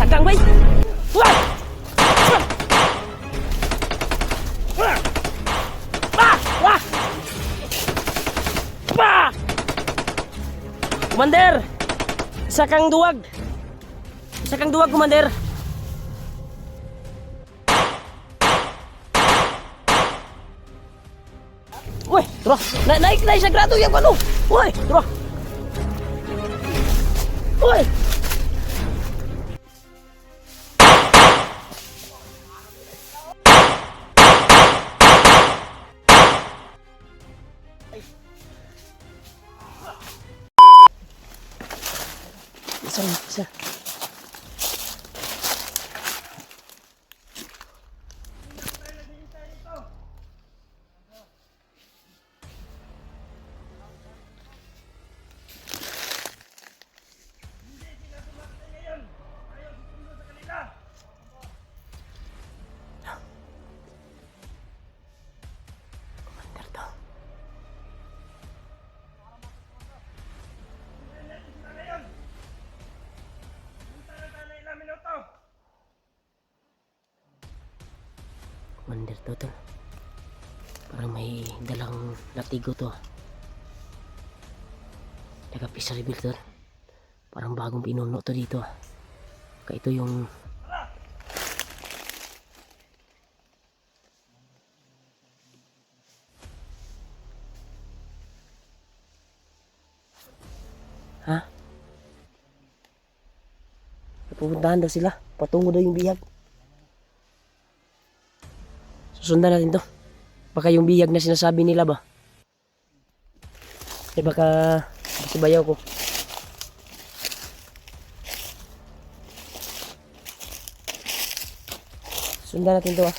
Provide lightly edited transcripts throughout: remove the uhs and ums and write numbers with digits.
Dagang bay. Wah! Wah! Wah! Wah! Komander! Isa kang duwag. Isa kang duwag, Komander. Uy, tro. Naik na isa grado yung ano. Uy, tro. Uy. Isa. Komander to tol. Parang may dalang latigo to. Nagapisa reveal tol. Parang bagong pinuno to dito. Kaya ito yung ha? Pupuntahan daw sila. Patungo daw yung bihag. Susundan natin to. Baka yung bihag na sinasabi nila ba? Eh baka sibayaw ko. Sundan natin to ah.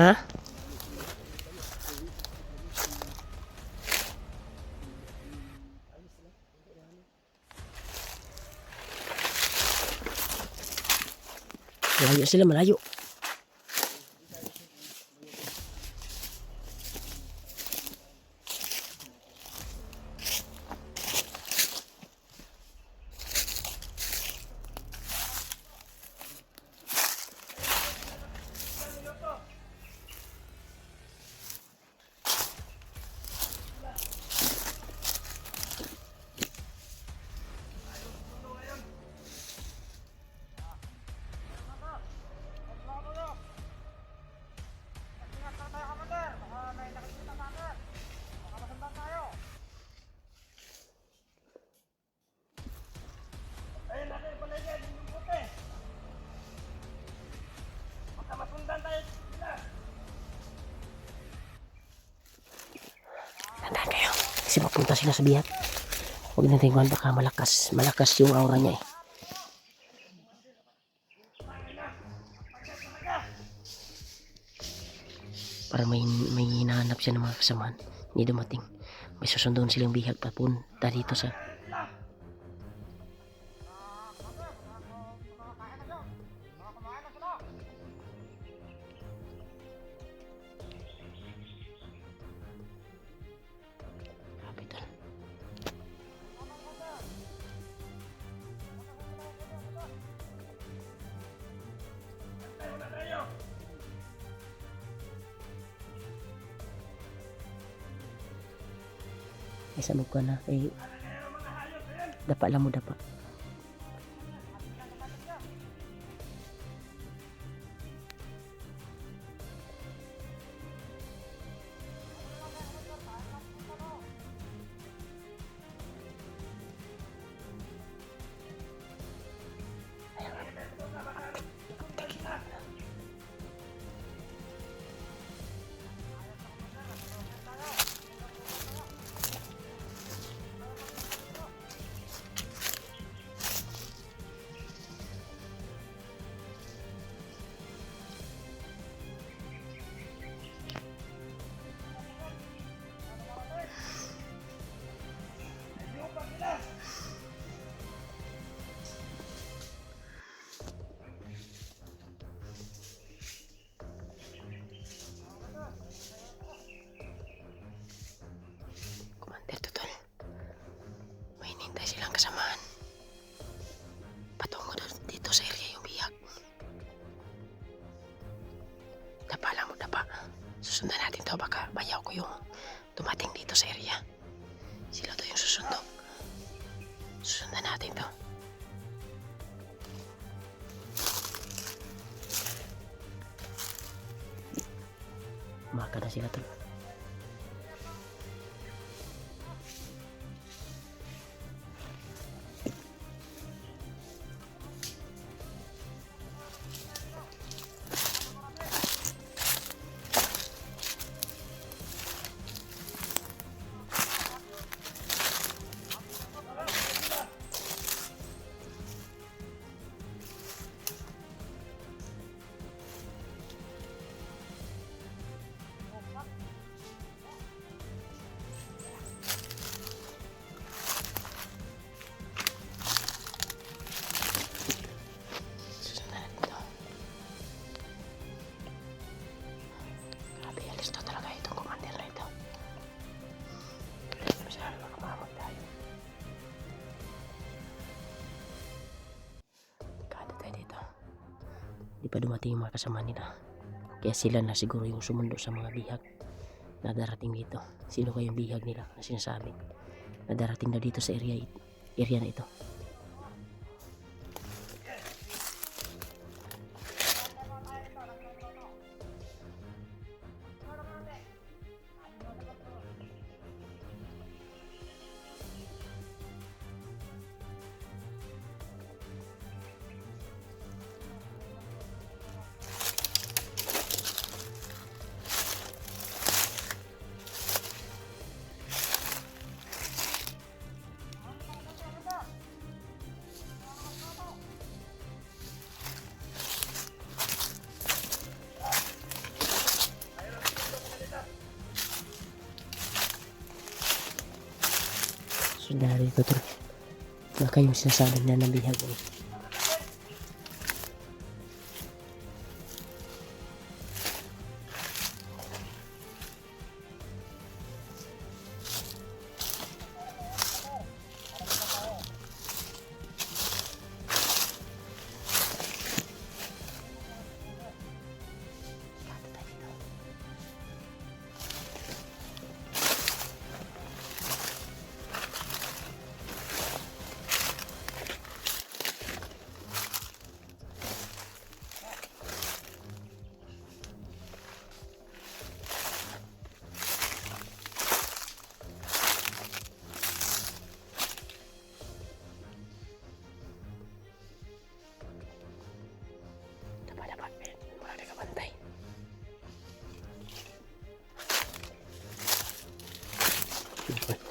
Ha? Malayo sila, malayo. Tandaan kayo. Kasi mapunta sila sa bihag. Huwag natin kung baka malakas yung aura niya eh. Parang may hinahanap siya ng mga kasamahan. Hindi dumating. May susunduin silang bihag papunta dito sa capital. Isa mo ka na eh, dapa lang mo dapa. dito, baka bayaw ko yung dumating dito sa area. Sila to yung susunod. Susundan natin to. Maka na sila to. Di pa dumating yung mga kasama nila. Kaya sila na siguro yung sumundo sa mga bihag na darating dito. Sino kayong bihag nila na sinasabi na darating na dito sa area na ito? So dahil ito to, baka yung sinasabi na nabihag eh.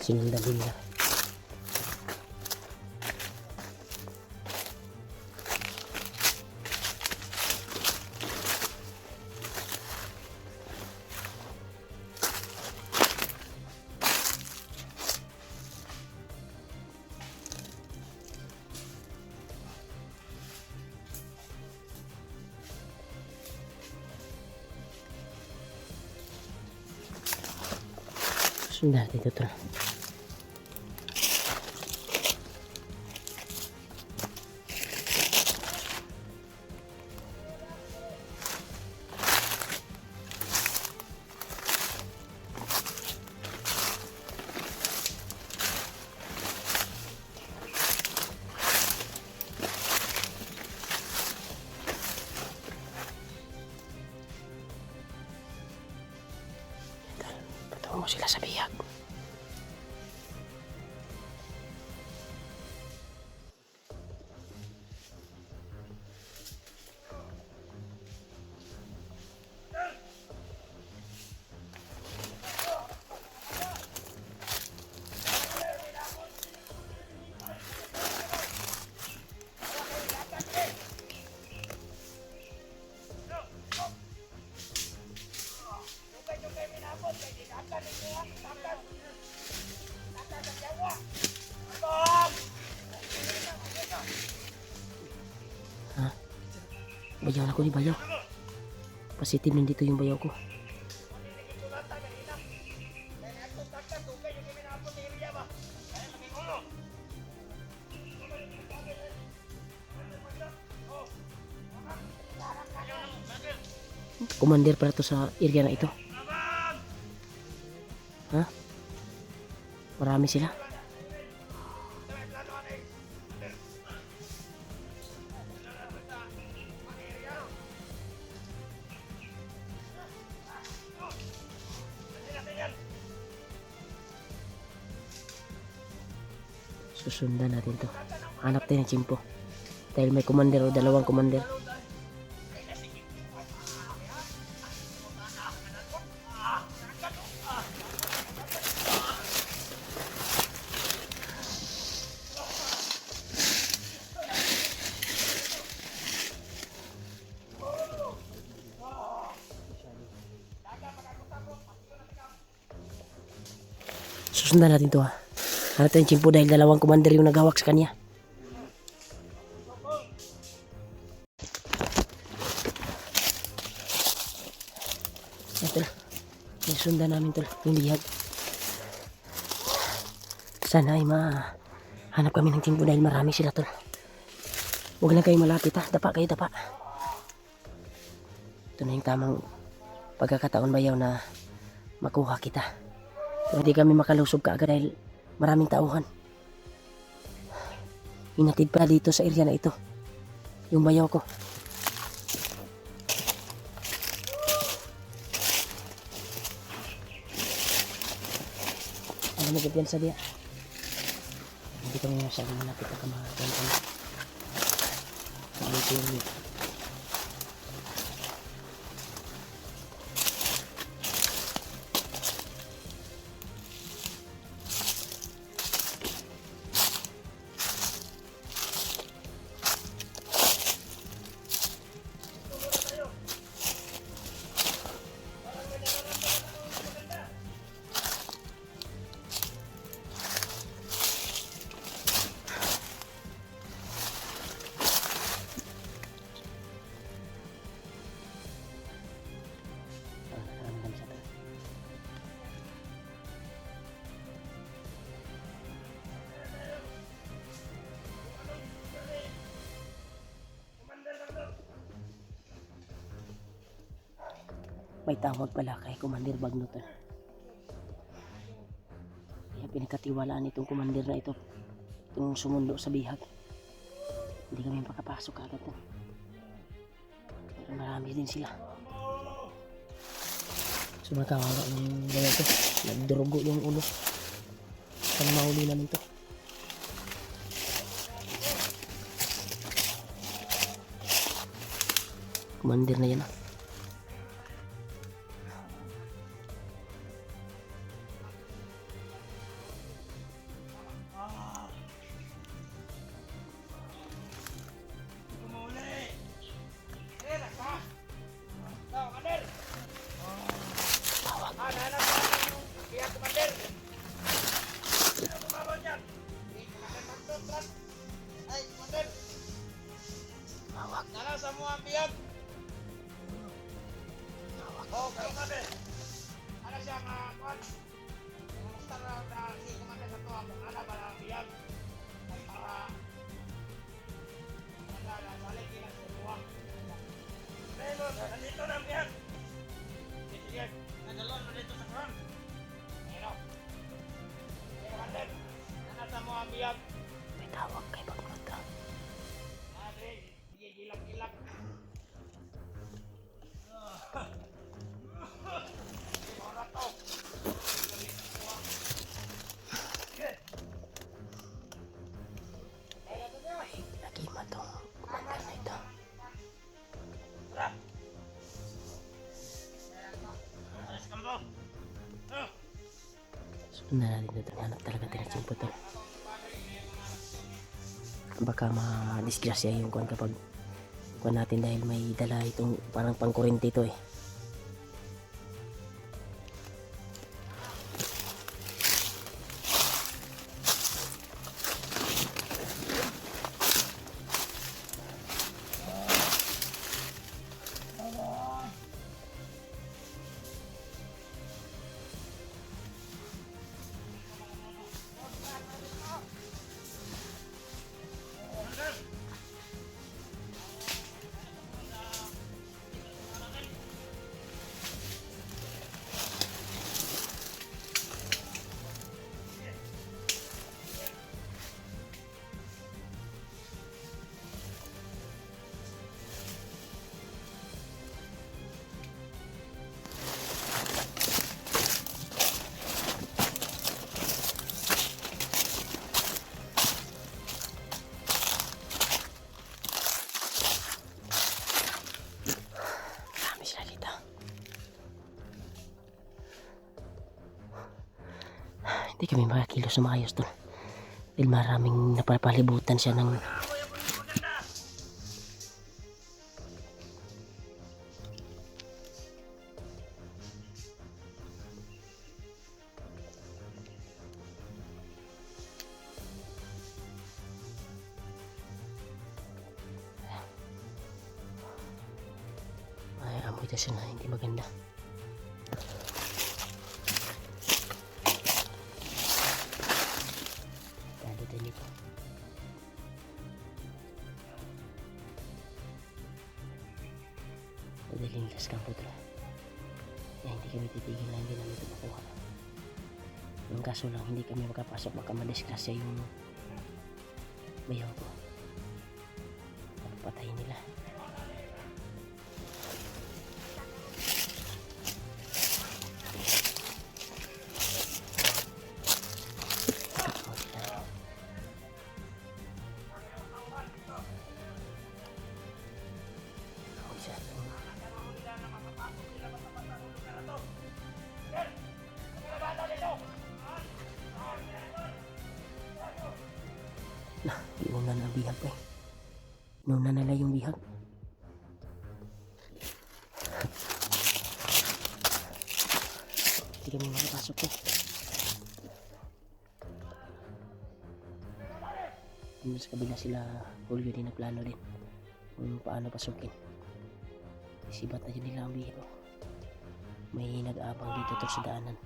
Sinundan nila. Sundan dito to. Patungo sila sa bihag. Ha? Bayaw na ko ni bayaw. Positive din dito yung bayaw ko. Commander para to sa area na ito. Ha? Marami sila. Susundan natin to. Hanap tayo ng tsimpo. Dahil may commander o dalawang commander. Susundan natin to ha. Hanap tayo ng tsimpo dahil dalawang commander yung naghawak sa kanya. Ito na. Sundan namin to yung bihag. Sana ay hanap kami ng tsimpo dahil marami sila tol. Huwag lang kayo malapit ha. Dapa kayo, dapa. Ito na yung tamang pagkakataon bayaw na makuha kita. So, hindi kami makalusog kaagad dahil maraming tauhan. Hinatid pa dito sa area na ito yung bayaw ko. Ano magigyan sa diya? Hindi kami masyadong malapit na kamakakan kami. Ito yung may tawag pala kay Commander Bagno to. Kaya pinagkatiwalaan itong commander na ito, itong sumundo sa bihag. Hindi kami makapasok agad to. Pero marami din sila. Sumakawawa yung bayan to. Nagdurugo yung ulo. Sana mahuli namin to. Commander na yan ah. Nala semua biar. Oh, kalau ada. Ada siapa kawan? Mukhtar dan si komandan satu ada barang biar. Para ada balik kita semua. Pero nandito na biar. Sige, nadalon na dito sa front. Ano? Komandan, nala semua biar. May tawag kay Bagno to. Gilak-gilak. Lagi matong commander na ito. Sundan natin ito. Hanap talaga tayo ng tsimpo to. Baka ma-disgrasya yung kuwan kapag kuwan natin dahil may dala itong parang pangkurente ito eh. Hindi kami makakilos na maayos doon. Dahil maraming napapalibutan siya ng ay amoy ito siya na hindi maganda. Dado din ito. Madaling las kampo ito. Kaya hindi kami titigil na hindi namin ito makuha. Yung kaso lang hindi kami makapasok, baka madisgrasya yung bayaw ko. Patayin nila. Nah, inunan na ang bihag ko eh. Inunan nila yung bihag. Hindi kami makapasok eh. Doon sa kabila sila Julio din nagplano din kung paano pasukin. Isibat na nila ang bihag. May nag-aabang dito to sa daanan.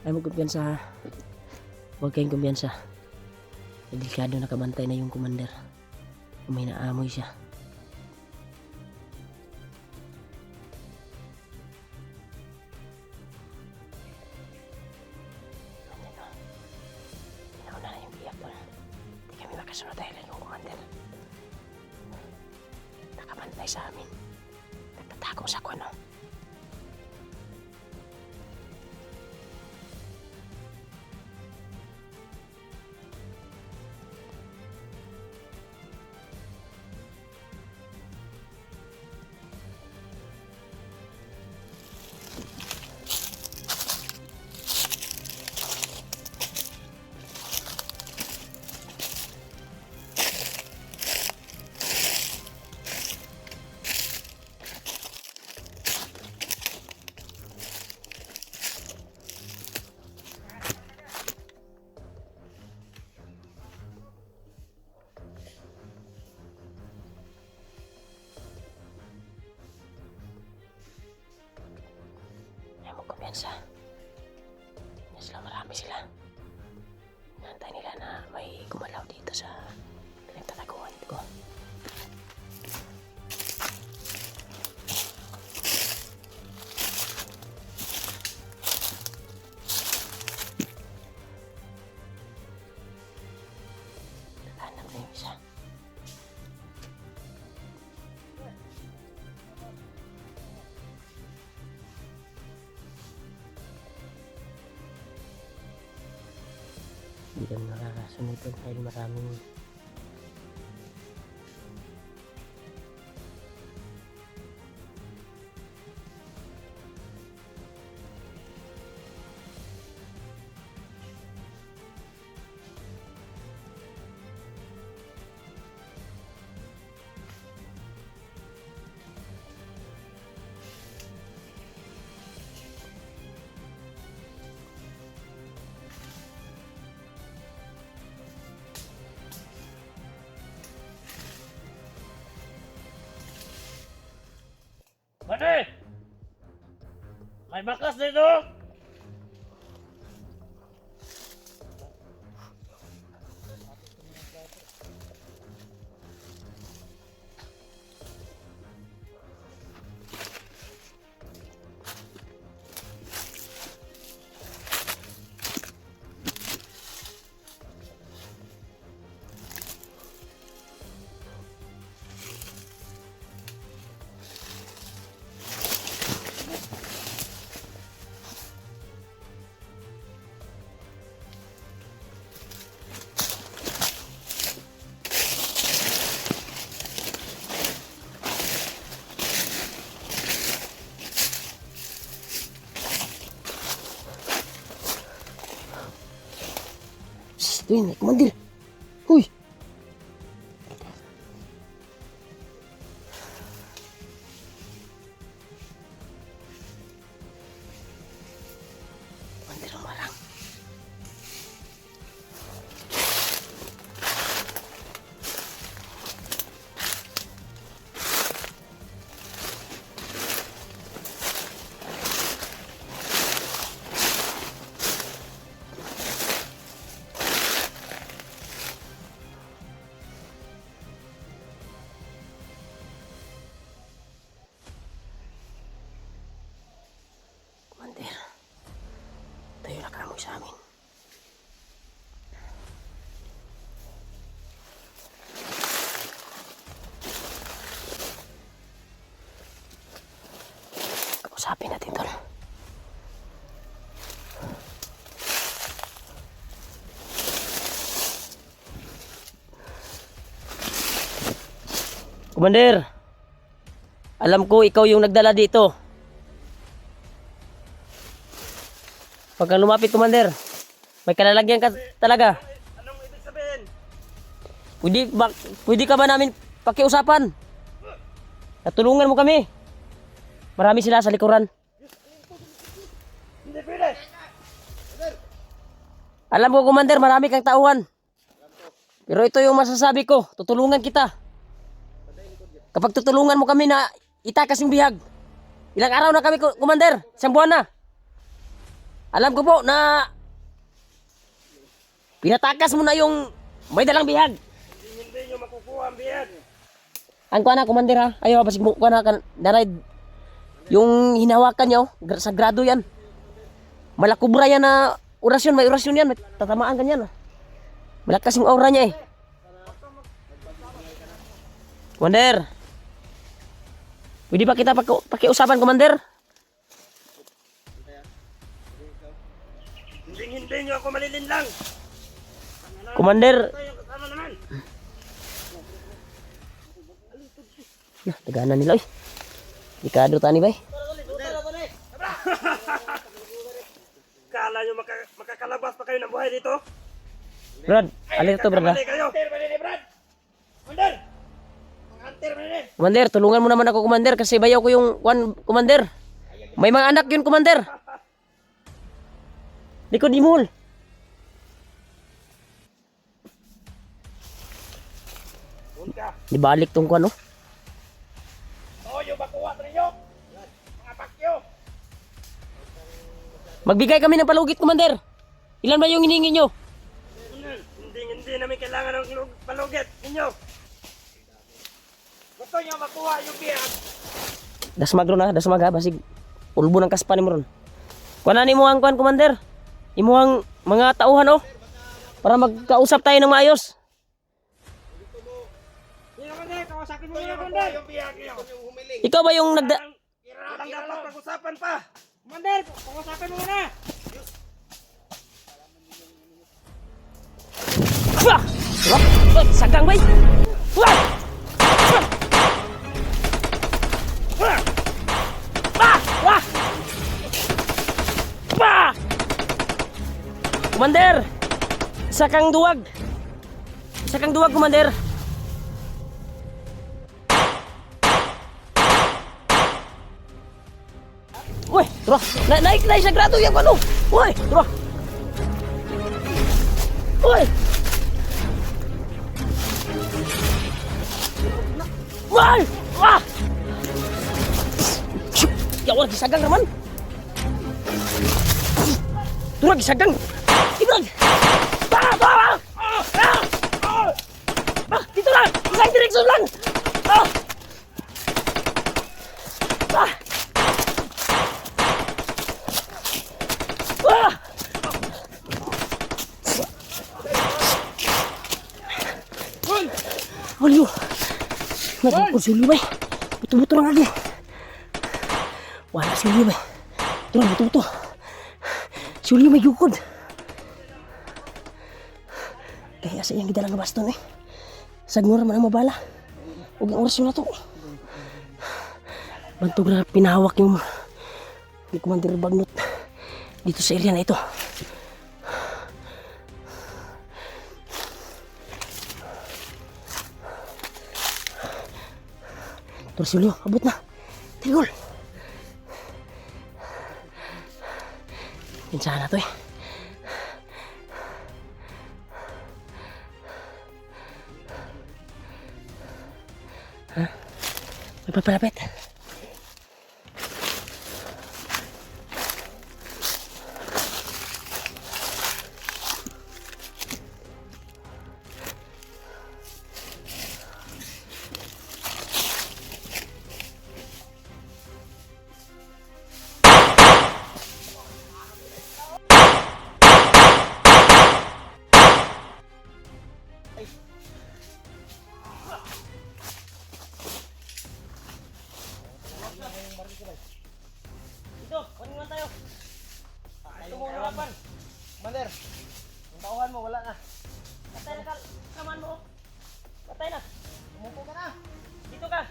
Ay magkumpiyansa. Huwag kayong kumpiyansa. Delikado, nakabantay na yung commander. May naamoy siya. Nauna na yung biyak doon. Hindi kami makasunod dahil yung commander nakabantay sa amin. Nagtatago sa kuno. Kumpiyansa. Sila marami sila. Hinantay nila na may gumalaw dito sa pinagtataguan ko. Natahanap na yung isa. Hindi kami nakakasunod dahil maraming Bade! May bakas dito! Ito yun, Commander. Uy! Commander, umarang. Commander, tayo na kamoy sa amin. Kausapin natin tol. Commander, alam ko ikaw yung nagdala dito. Pagka lumapit, Commander, may kalalagyan ka talaga. Anong ibig sabihin? Pwede ka ba namin pakiusapan? Natulungan mo kami. Marami sila sa likuran. Hindi pwede. Alam ko, Commander, marami kang tauhan. Pero ito yung masasabi ko, tutulungan kita. Kapag tutulungan mo kami na itakas yung bihag. Ilang araw na kami, Commander? Isang buwan na. Alam ko po na pinatakas mo na yung may dalang bihag. Hindi nyo makukuha ang bihag. Ang kuha na, Commander ha. Ayaw, basig mo kuha na, naray. Yung hinawakan nyo, sagrado yan. Malakubra yan na orasyon, may orasyon yan. May tatamaan ka yan. Malakas yung aura niya eh. Commander, pwede ba kita pakiusapan, Commander? Hindi nyo ako malilinlang. Commander, Ito yung kasama naman. taganan nila eh. Ikado tani ba eh. Kala nyo makakalabas pa kayo ng buhay dito? Brad, alito Brad ha. Kakamali kayo. Brad. Commander. Mga hunter man eh. Commander, tulungan mo naman ako, Commander, kasi bayaw ko yung Commander. May mga anak yun, Commander. Likod imol. Unka. Dibalik tong kuan oh. Toyo bakuha sa ninyo. Mga pakyo. Magbigay kami ng palugit, Commander. Ilan ba yung hiningi nyo? Hindi namin kailangan ng palugit ninyo. Gusto nyo makuha yung bihag. Dasmag ron ha, dasmag ha, basig ulbo ng kaspan mo ron. Kuanan mo ang kuan, Commander. Imo ang mga tauhan oh. Para magkausap tayo ng maayos. Hindi naman kawasakin mo yung Commander. Yung bihag nyo. Ikaw ba yung Walang dapat pag-usapan pa. Commander, kawasakin mo na. Wah! Wah! Sagang bay! Wah! Wah! Wah! Wah! Wah! Commander! Isa kang duwag! Isa kang duwag, Commander! Uy! Turo! Naik na isa grado yung ano! Uy! Turo! Uy! Uy! Wah! Ya Allah, gisagang naman! Turo, gisagang! Ibrag! Dito lang! Isang direksyon lang! Waliyo! Nagpapod si Ulyo, bay! Buto-buto lang lagi! Wala si Ulyo, bay! Ito lang, buto-buto! Si Ulyo may yukod! Kaya sa iyang gidalang na baston eh. Sagmura man ang mabala. Huwag ang orasyon na to. Bantog na pinahawak yung ni Commander Bagnot dito sa area na ito. Torsilyo, abot na. Tigol. Pinsahan na to eh. Ha? May papalapit. Dito, kunin mo tayo. Ito mo harapan. Mander, yung tauhan mo, wala na. Patay na kaman mo. Patay na. Umupo ka na. Dito ka.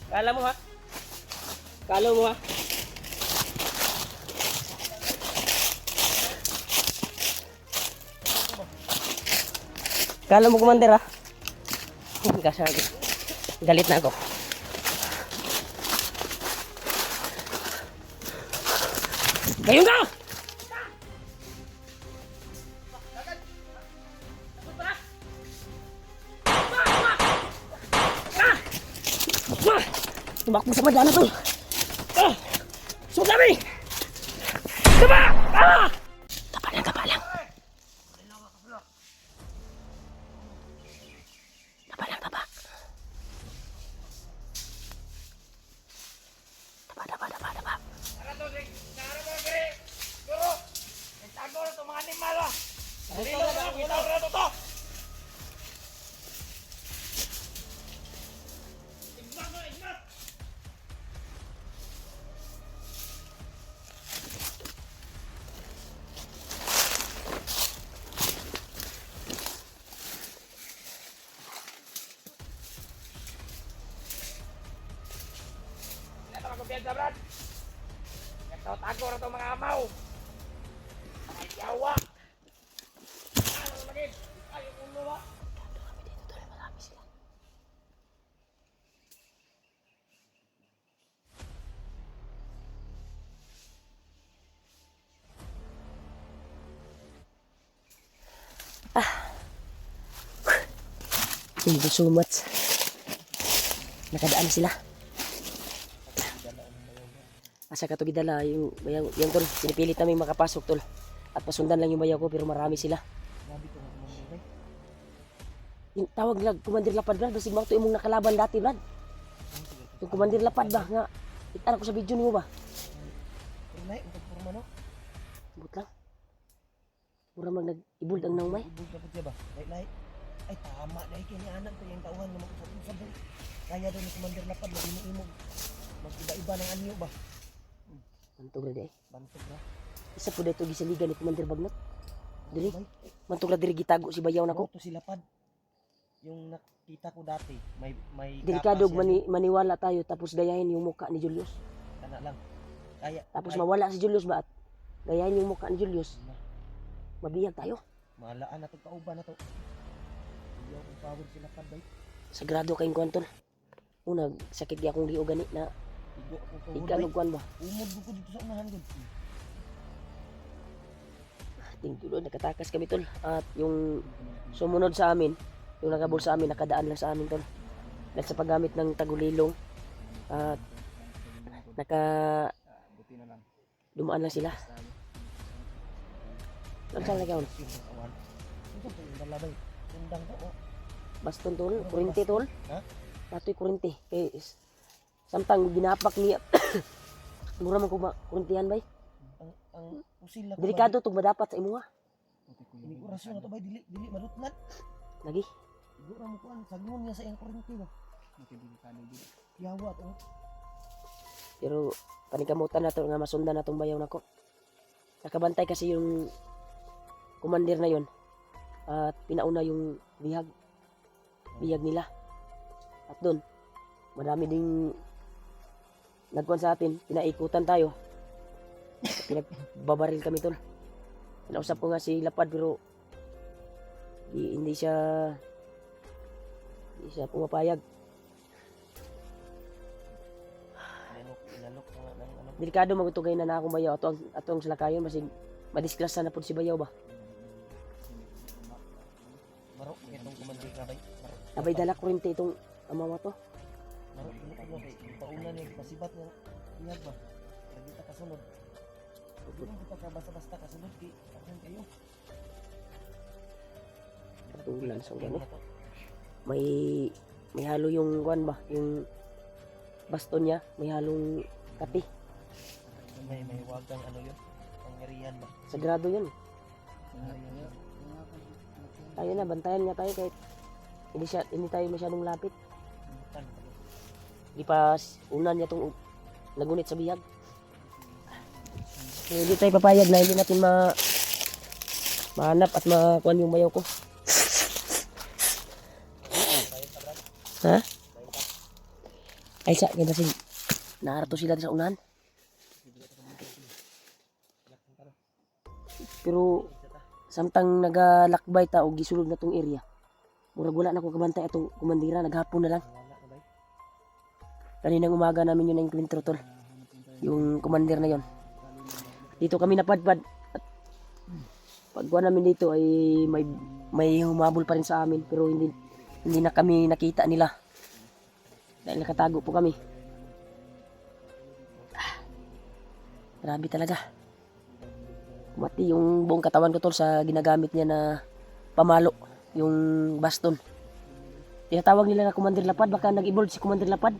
Kala mo ha? Kala mo ha? Kala mo, Commander ha? Kasabi. Galit na ako. Ngayon ka! Tumakbo sa madana to. Sugami! Taba! Tapa lang, tapa lang. Tapa lang, tapa. Tapa, tapa, tapa, tapa. Tago na itong mga amaw. Ay, yawa. Ano magin? Ayaw kong luwa. Thank you so much. Nakadaan sila. Asa ka to gidala yung tol, pinipilit namin makapasok tol. At pasundan lang yung bayaw ko pero marami sila. Yung tawag lang Commander Lapad Brad, basig mo to imong nakalaban dati Brad. Yung Commander Lapad ba nga itan ko sa video niyo ba? Nay, untuk porma no. But lang. Mura mag nag-ibuld ang naumay. Ibig dapat siya ba? Nay. Ay tama dai kini anak ko yung tauhan na mag-usap-usap. Kaya daw ni Commander Lapad na imog mag-iba-iba ng anyo ba? Mantog ra di ay. Bantog ra. Isa po dito gisaligan ni Commander Bagnot. Dili. Mantog ra diri gitago si bayaw nako. To si Lapad. Yung nakita ko dati, may Delikado kapas yan. maniwala tayo tapos gayahin yung mukha ni Julius. Kana lang. Kaya Tapos mawala si Julius ba at gayahin yung mukha ni Julius. Mabiyag tayo. malaan na to kauban na to. Ayaw kong power si Lapad bay. Sagrado kayong kwantol. Una, sakit di akong liog gani na Igo ko ko. ikalugwan ba. Umod ko dito sa unahan gud. Tingtulod, nakatakas kami tol. At yung sumunod sa amin, yung nakabul sa amin, nakadaan lang sa amin tol. Dahil sa paggamit ng tagulilong, at Buti na lang. dumaan lang sila. Ano saan nagkaon? Awan. Ito po yung dalabay. Tundang to oh. Baston tol, kurente tol. Ha? Nato'y kurente. Kaya samtang ginapak niya. Mura man ko kurentihan bay. Ang usil na Delikado tong madapat sa imuha. Ini orasyon na to bay dili marutlan. Lagi. Igo ra mo kuan sagmon niya sa iyang kurente ba. Yawa to. Pero panikamutan na to nga masundan na tong bayaw nako. Nakabantay kasi yung commander na yon. At pinauna yung bihag nila. At doon, marami ding nagkuhan sa atin, pinaikutan tayo. Pinagbabaril kami tol. Pinausap ko nga si Lapad pero hindi siya Hindi siya pumapayag. Inalok na nga ng ano. Delikado magutugay na akong bayaw. Ato ang salakayon. Masig madisklasa na po si bayaw ba? Marok itong kumandir ka bay. Abay dala kurente itong amawa to. Marok ano kay pauna ni masibat nga iyag ba. Lagi ta kasunod. Hindi lang kita ka basta-basta kasunod kay asan kayo. Patulan sa gani. May halo yung kuan ba? Yung baston niya, may halong kape. May wagang ano yun. Pangyarihan ba. Sagrado yun. Tayo na, bantayan nga tayo kahit hindi tayo masyadong lapit. Di pa unan niya itong nagunit sa bihag. Hindi tayo papayag na hindi natin mahanap at makuhan yung bayaw ko. Ha? Ay sa, kaya kasi naarato sila sa unahan. Pero samtang nagalakbay ta o gisulod na tong area, murag wala na ko kabantay atong kumandira, naghapon na lang. Kaninang umaga namin yun ang kwentro tol. Yung commander na yon. Dito kami napadpad at pagkuha namin dito ay may humabol pa rin sa amin pero hindi na kami nakita nila. Dahil nakatago po kami. Grabe talaga. Mati yung buong katawan ko tol sa ginagamit niya na pamalo, yung baston. Tinatawag nila na Commander Lapad, baka nag-evolve si Commander Lapad.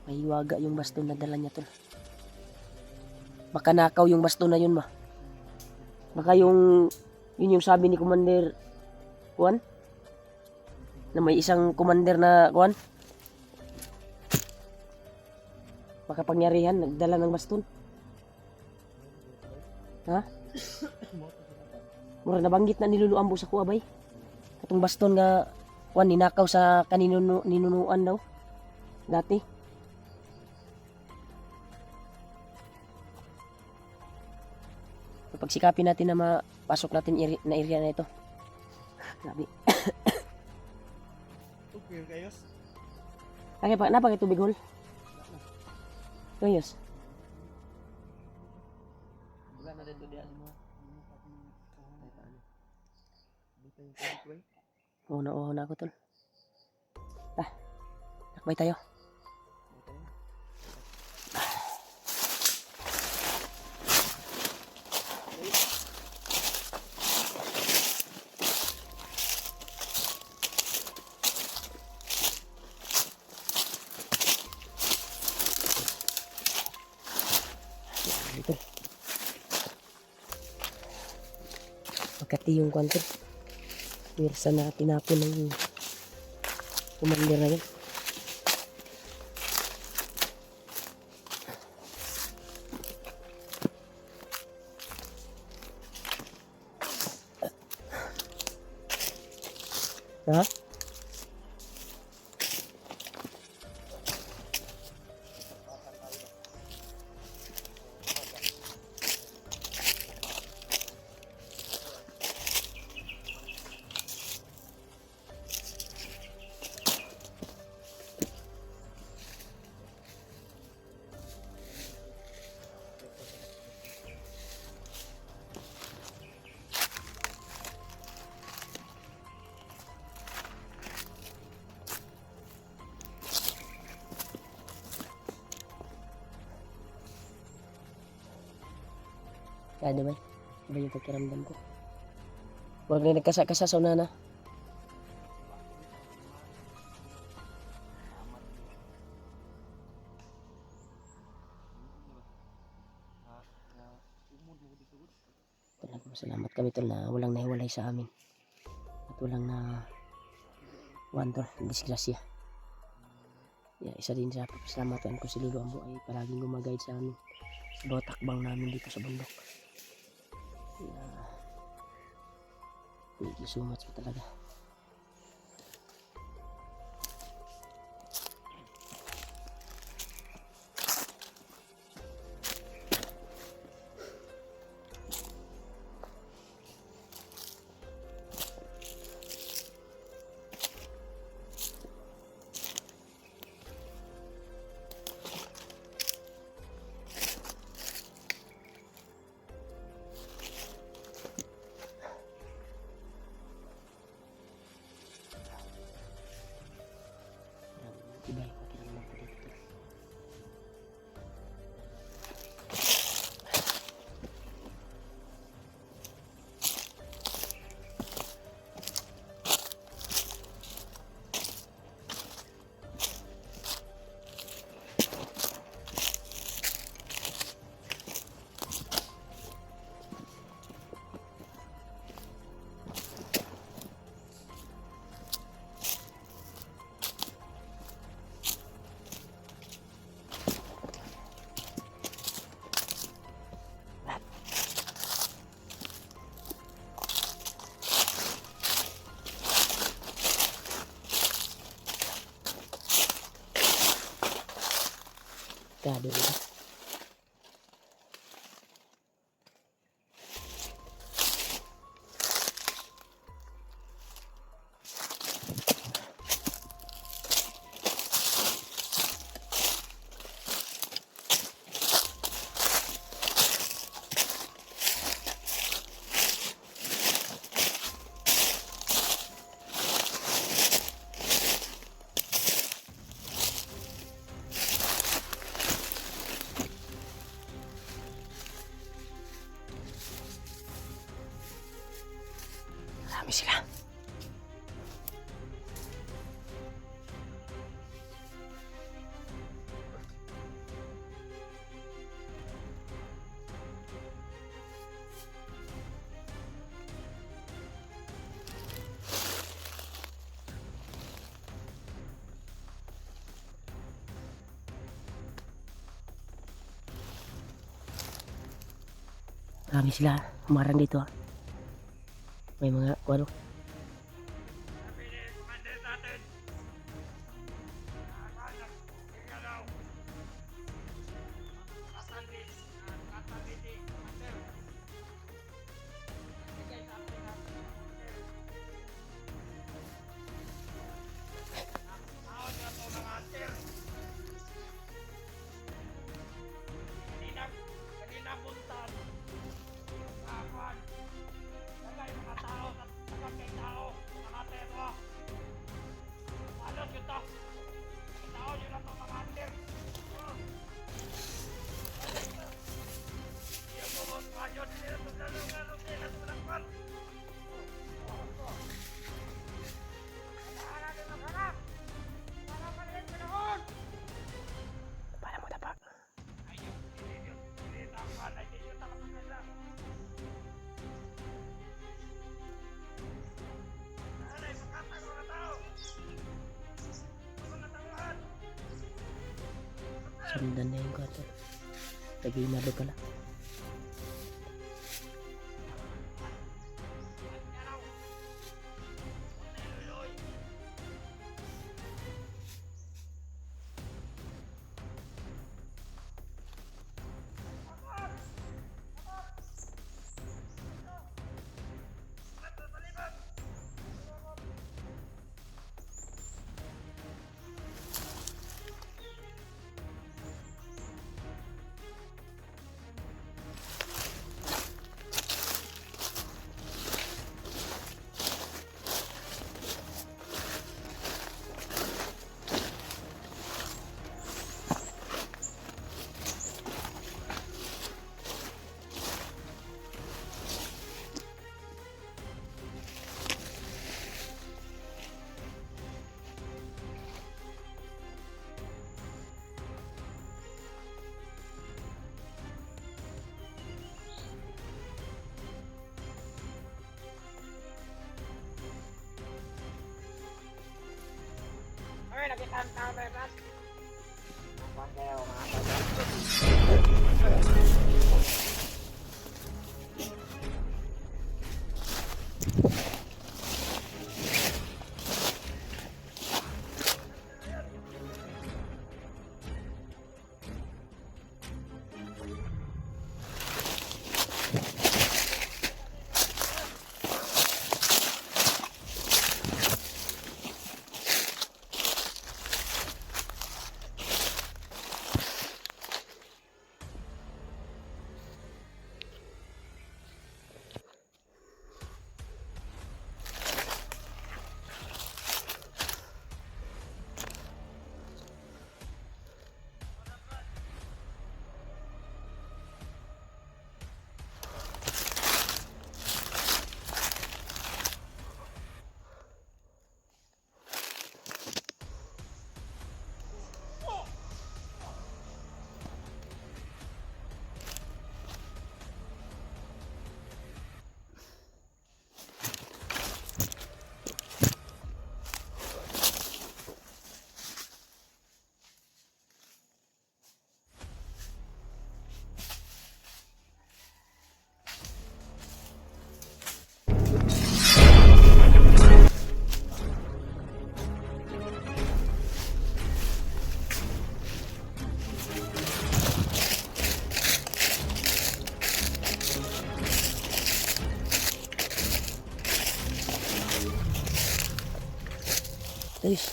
May hiwaga yung baston na dala niya tol. Baka nakaw yung baston na yun ma. Baka yun yung sabi ni Commander Juan na may isang commander na Juan makapangyarihan nagdala ng baston. Ha? Mura nabanggit na niluluambo sa kuha bay. Katong baston nga Juan ninakaw sa ninunuan daw dati. Pagsikapin natin na mapasok natin na area na ito. Grabe. Okay, kayos. Kaya pa, napakay tubig hol. Kayos. Wala na din doon yan mo. Dito yung tubig ko eh. Oo na ako tol. Takbay tayo. Ito. Magkati yung kwanto. Wirsa na tinapon ng commander na yun. Ha? Kaya ba? Iba yung pakiramdam ko. Huwag na nagkasa-kasa sa unana. Talagang salamat kami tol na walang nahiwalay sa amin. At walang na wantol, disgrasya. Isa din sa pasalamatan ko si Lolo Ambo ay palaging gumagayad sa amin. Sa bawat takbang namin dito sa bundok. Thank you so much po talaga. Delikado ito. Marami sila. Marami sila. Umarang dito ah. May mga ano. Sabi ni Commander natin. Nakahanap. Kaya daw. Tatandit. Tatandit ni Commander. Bigay sa akin na Commander. Nakakaon na ito mga hunter. Kanina buntan. Kapan. Lagay mga tao sa tapat kay tao. Mga tero. Palos yun to. Tao yun na ito mga hunter. Yung mga radyo nila ito lalong nila ito malakpan. Kailangan natin maghanap. Para maliit panahon. Para mo tapa. Ayun, tinitapan. Ay, hindi yun takot nila. Nanay, makatag mga tao. Mga tauhan. Sundan na yung kato. Tagimado pala. Araw. Luloy. Ay, nakita ang tao na yun. Ang pagkayo, mga pagkayo. Ayos.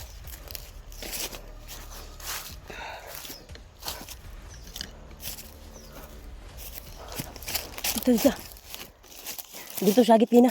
Dito, dito. Dito sa gitna.